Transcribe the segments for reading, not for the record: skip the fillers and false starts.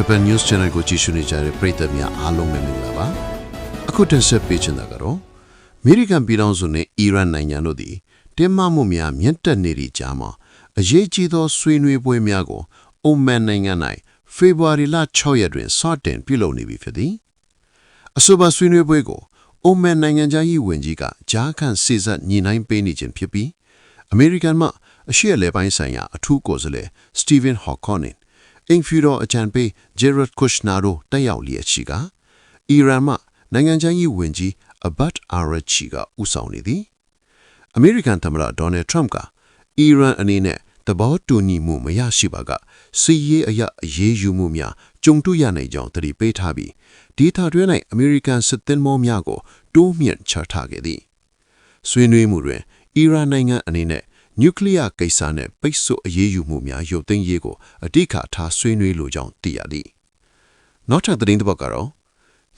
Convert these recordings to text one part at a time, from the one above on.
Japan News Channel ကိုကြည့်ရှုနေကြတဲ့ပရိသတ်များအားလုံးပဲမင်္ဂလာပါအခုတင်ဆက်ပေးချင်တာကတော့အမေရိကန်ပြည်ထောင်စုနဲ့အီရန်နိုင်ငံတို့သည်တင်းမာမှုများမြင့်တက်နေသည့်ကြားမှာအရေးကြီးသောဆွေးနွေးပွဲများကိုအိုမန်နိုင်ငံ၌ဖေဖော်ဝါရီလ6ရက်တွင်စတင်ပြုလုပ်နေပြီဖြစ်သည်အဆိုပါဆွေးနွေးပွဲကိုအိုမန်နိုင်ငံသားရေးဝန်ကြီးကကြားခံစေစပ်ညှိနှိုင်းပေးနေခြင်းဖြစ်ပြီးအမေရိကန်မှအရှေ့အလယ်ပိုင်းဆိုင်ရာအထူးကိုယ်စားလှယ်စတီဗင်ဟော့ကောနင်အင်ဖီရောအကြံပေးဂျေရတ်ကုရှနာတို့တက်ရောက်လျက်ရှိကအီရန်မှနိုင်ငံရေးဝန်ကြီးအဘတ်အာရချီကဦးဆောင်နေသည်အမေရိကန်သမ္မတဒေါ်နယ်ထရမ့်ကအီရန်အနေနဲ့သဘောတူညီမှုမရရှိပါကစီးရေးအရေးယူမှုများကြုံတွေ့ရနိုင်ကြောင်းတတိပေးထားပြီးဒီထတွင်၌အမေရိကန်စစ်သည်မောများကိုတိုးမြင့်ချထားခဲ့သည်ဆွေးနွေးမှုတွင်အီရန်နိုင်ငံအနေနဲ့နျူကလ িয়ার ကိစ္စနဲ့ပိတ်ဆို့အရေးယူမှုများရုပ်သိမ်းရေးကိုအဓိကထားဆွေးနွေးလိုကြောင်းသိရသည်နောက်ထပ်သတင်းတစ်ပုဒ်ကတော့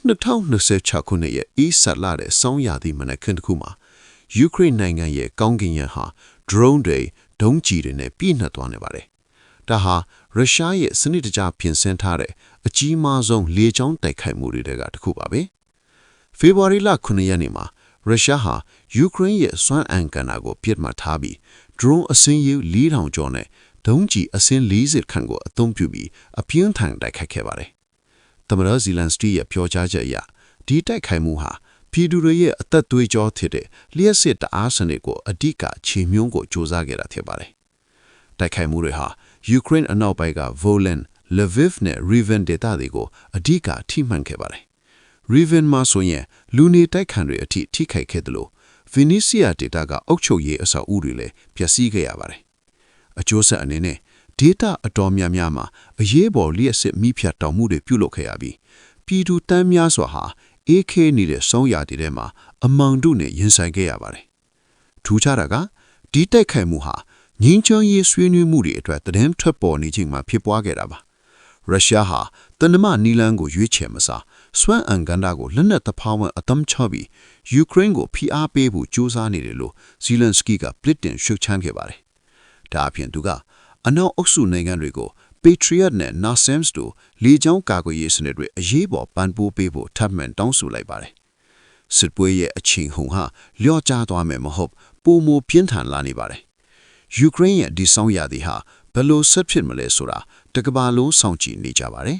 2026ခုနှစ်ရဲ့အီးဆက်လာတဲ့စောင်းရာသီမနက်ခင်းတစ်ခုမှာယူကရိန်းနိုင်ငံရဲ့ကောင်းကင်ယံဟာ drone တွေဒုံးကျည်တွေနဲ့ပြည့်နှက်သွားနေပါတယ်ဒါဟာရုရှားရဲ့စနစ်တကျပြင်ဆင်ထားတဲ့အကြီးမားဆုံးလေကြောင်းတိုက်ခိုက်မှုတွေကတစ်ခုပါပဲဖေဖော်ဝါရီလ9ရက်နေ့မှာရုရှားဟာယူကရိန်းရဲ့စွမ်းအင်ကဏ္ဍကိုပြစ်မှတ်ထားပြီး drone အစင်းရေ4000ကျော်နဲ့ဒုံးကျည်အစင်း40ခန့်ကိုအသုံးပြုပြီးအပြင်းထန်တိုက်ခိုက်ခဲ့ပါတယ်။သမ္မတဇီလန်စတီရဲ့ပြောကြားချက်အရဒီတိုက်ခိုက်မှုဟာပြည်သူတွေရဲ့အသက်သွေးကြောဖြစ်တဲ့လျှက်စစ်တအားစနစ်ကိုအဓိကချေမြုံကိုစ조사ခဲ့တာဖြစ်ပါတယ်။တိုက်ခိုက်မှုတွေဟာယူကရိန်းအနောက်ပိုင်းက Volyn, Lviv နဲ့ Rivne ဒေသတွေကိုအဓိကထိမှန်ခဲ့ပါတယ်။ Rivne မှာဆိုရင်လူနေတိုက်ခန်းတွေအထိခိုက်ခဲ့တယ်လို့Vinnytsia ဒေတာကအုပ်ချုပ်ရေးအဆောက်အဦတွေလည်းပျက်စီးခဲ့ရပါတယ်။အကျိုးဆက်အနေနဲ့ဒေတာအတော်များများမှာအရေးပေါ်လျှက်စစ်မိဖြတ်တောင်မှုတွေပြုလုပ်ခဲ့ရပြီးပြည်သူတန်းများစွာဟာအေးခဲနေတဲ့စောင်းရာတွေထဲမှာအမောင်တို့နဲ့ရင်ဆိုင်ခဲ့ရပါတယ်။ထူးခြားတာကဒီတိုက်ခိုက်မှုဟာငင်းချောင်းရေးဆွေးနွေးမှုတွေအတွက်တည်င်းထွက်ပေါ်နေခြင်းမှာဖြစ်ပွားခဲ့တာပါ။ရုရှားဟာတနမနီလန်ကိုရွေးချယ်မစားစွမ်းအင်ကဏ္ဍကိုလက်နက်တဖောင်းအသုံးချပြီးယူကရိန်းကိုဖိအားပေးဖို့ကြိုးစားနေတယ်လို့ဇီလန်စကီကပလစ်တင်ရှုတ်ချမ်းခဲ့ပါတယ်။ဒါအပြင်သူကအနောက်အုပ်စုနိုင်ငံတွေကို Patriot နဲ့ NASAMS တို့လေကြောင်းကာကွယ်ရေးစနစ်တွေအရေးပေါ်ပံ့ပိုးပေးဖို့ထပ်မံတောင်းဆိုလိုက်ပါတယ်။စစ်ပွဲရဲ့အချိန်ဟုန်ဟာလျော့ကျသွားမယ်မဟုတ်ပိုမိုပြင်းထန်လာနေပါတယ်။ယူကရိန်းရဲ့ဒီဆောင်ရသည်ဟာဘယ်လိုဆက်ဖြစ်မလဲဆိုတာတကမ္ဘာလုံးစောင့်ကြည့်နေကြပါတယ်။